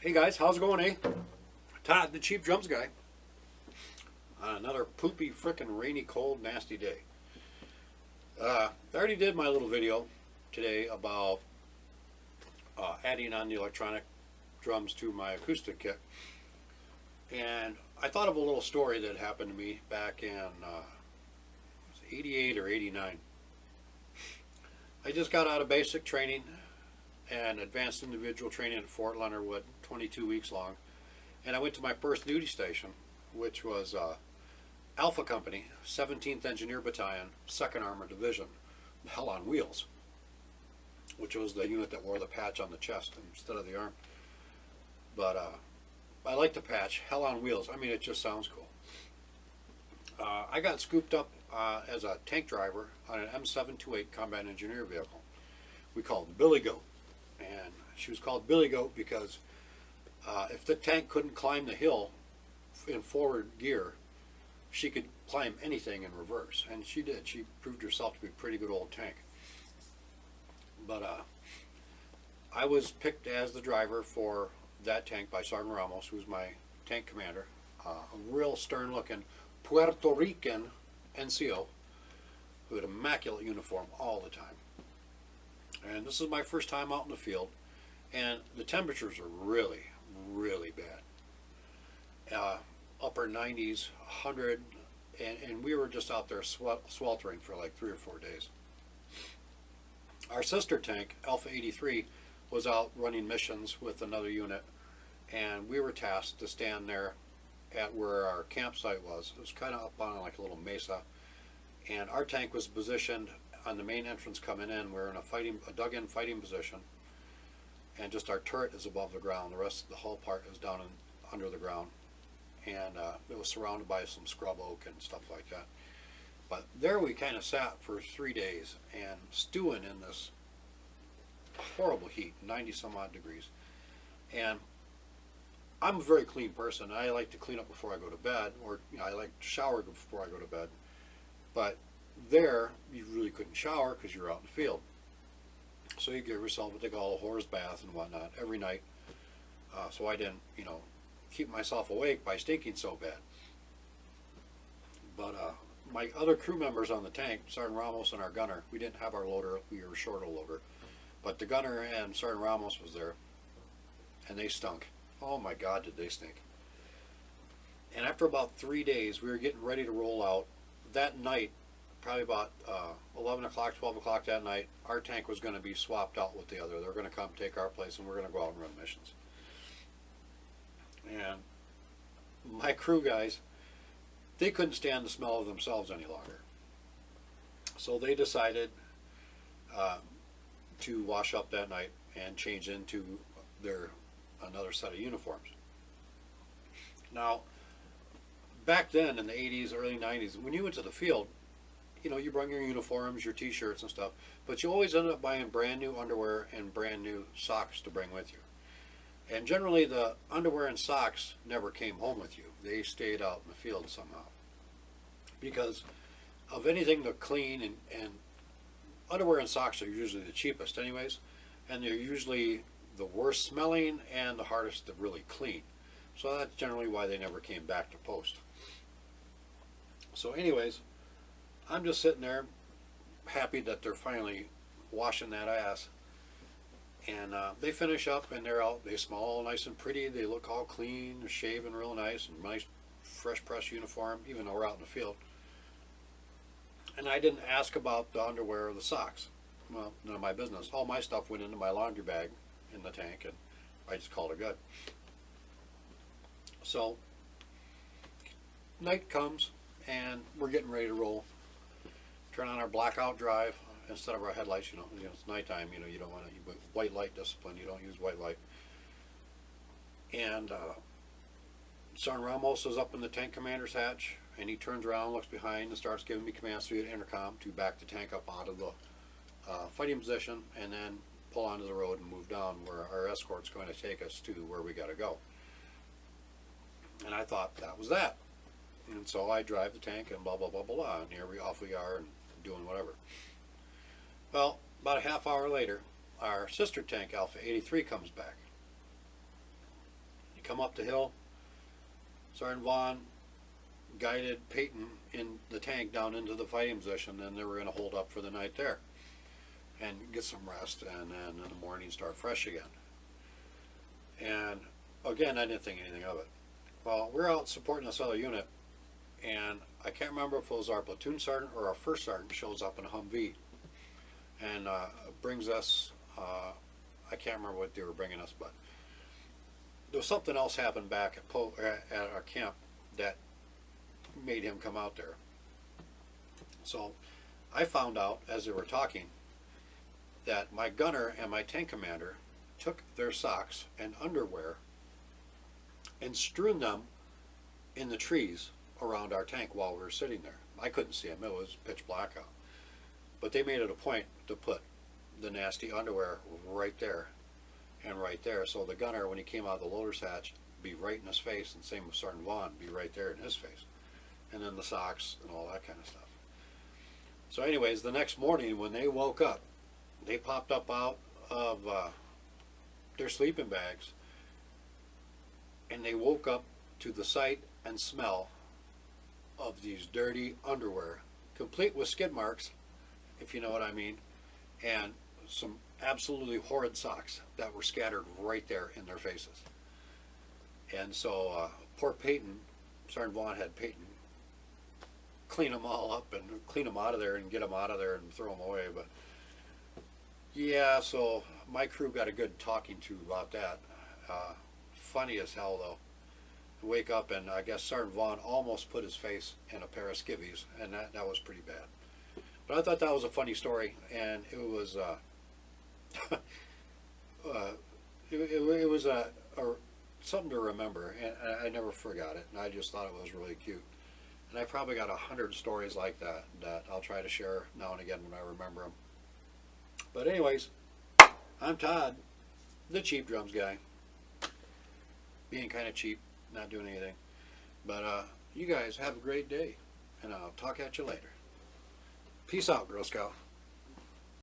Hey guys, how's it going, eh? Todd, the cheap drums guy. On another poopy, frickin' rainy, cold, nasty day. I already did my little video today about adding on the electronic drums to my acoustic kit. And I thought of a little story that happened to me back in 88 or 89. I just got out of basic training and advanced individual training at Fort Leonard Wood, 22 weeks long. And I went to my first duty station, which was Alpha Company, 17th Engineer Battalion, 2nd Armored Division, Hell on Wheels, which was the unit that wore the patch on the chest instead of the arm. But I like the patch, Hell on Wheels. I mean, it just sounds cool. I got scooped up as a tank driver on an M728 Combat Engineer vehicle. We called it Billy Goat. And she was called Billy Goat because if the tank couldn't climb the hill in forward gear, she could climb anything in reverse. And she did. She proved herself to be a pretty good old tank. But I was picked as the driver for that tank by Sergeant Ramos, who's my tank commander. A real stern-looking Puerto Rican NCO who had immaculate uniform all the time. And this is my first time out in the field, and the temperatures are really, really bad. Upper 90s, 100, and we were just out there sweltering for like 3 or 4 days. Our sister tank, Alpha 83, was out running missions with another unit, and we were tasked to stand there at where our campsite was. It was kind of up on like a little mesa, and our tank was positioned on the main entrance coming in. We're in a dug-in fighting position, and just our turret is above the ground. The rest of the hull part is down under the ground, and it was surrounded by some scrub oak and stuff like that. But there we kind of sat for 3 days and stewing in this horrible heat, 90 some odd degrees. And I'm a very clean person. I like to clean up before I go to bed, or I like to shower before I go to bed. But there, you really couldn't shower because you're out in the field. So you give yourself what they call a horse bath and whatnot every night. So I didn't, keep myself awake by stinking so bad. But my other crew members on the tank, Sergeant Ramos and our gunner, we didn't have our loader, we were short a loader. But the gunner and Sergeant Ramos was there, and they stunk. Oh my God, did they stink. And after about 3 days, we were getting ready to roll out. That night, probably about 11 o'clock, 12 o'clock that night, our tank was going to be swapped out with the other. They were going to come take our place, and we're going to go out and run missions. And my crew guys, they couldn't stand the smell of themselves any longer. So they decided to wash up that night and change into another set of uniforms. Now, back then in the 80s, early 90s, when you went to the field, you bring your uniforms, your t-shirts and stuff, but you always ended up buying brand new underwear and brand new socks to bring with you. And generally the underwear and socks never came home with you. They stayed out in the field somehow. Because of anything to clean, and underwear and socks are usually the cheapest anyways, and they're usually the worst smelling and the hardest to really clean. So that's generally why they never came back to post. So anyways, I'm just sitting there happy that they're finally washing that ass. And they finish up and they're out. They smell all nice and pretty. They look all clean, shaven real nice, and nice fresh pressed uniform, even though we're out in the field. And I didn't ask about the underwear or the socks. Well, none of my business. All my stuff went into my laundry bag in the tank, and I just called it good. So night comes and we're getting ready to roll. Turn on our blackout drive instead of our headlights. It's nighttime. You don't want to white light discipline. You don't use white light. And Sergeant Ramos is up in the tank commander's hatch, and he turns around, looks behind, and starts giving me commands through the intercom to back the tank up out of the fighting position, and then pull onto the road and move down where our escort's going to take us to where we got to go. And I thought that was that. And so I drive the tank and blah, blah, blah, blah, blah, and here off we are and doing whatever. Well, about a half hour later, our sister tank, Alpha 83, comes back. come up the hill. Sergeant Vaughn guided Peyton in the tank down into the fighting position, and they were going to hold up for the night there and get some rest, and then in the morning start fresh again. And again, I didn't think anything of it. Well, we're out supporting this other unit, and I can't remember if it was our platoon sergeant or our first sergeant shows up in a Humvee and brings us, I can't remember what they were bringing us, but there was something else happened back at our camp that made him come out there. So I found out as they were talking that my gunner and my tank commander took their socks and underwear and strewn them in the trees around our tank while we were sitting there. I couldn't see them, it was pitch black out. But they made it a point to put the nasty underwear right there and right there, so the gunner, when he came out of the loader's hatch, be right in his face, and same with Sergeant Vaughn, be right there in his face. And then the socks and all that kind of stuff. So anyways, the next morning when they woke up, they popped up out of their sleeping bags, and they woke up to the sight and smell of these dirty underwear, complete with skid marks, if you know what I mean, and some absolutely horrid socks that were scattered right there in their faces. And so poor Peyton, Sergeant Vaughn had Peyton clean them all up and clean them out of there and get them out of there and throw them away. But yeah, so my crew got a good talking to about that. Funny as hell though. Wake up and I guess Sergeant Vaughn almost put his face in a pair of skivvies, and that was pretty bad. But I thought that was a funny story, and it was it was something to remember, and I never forgot it, and I just thought it was really cute. And I probably got 100 stories like that I'll try to share now and again when I remember them. But anyways, I'm Todd, the cheap drums guy, being kind of cheap, not doing anything. But you guys have a great day, and I'll talk at you later. Peace out, Girl Scout.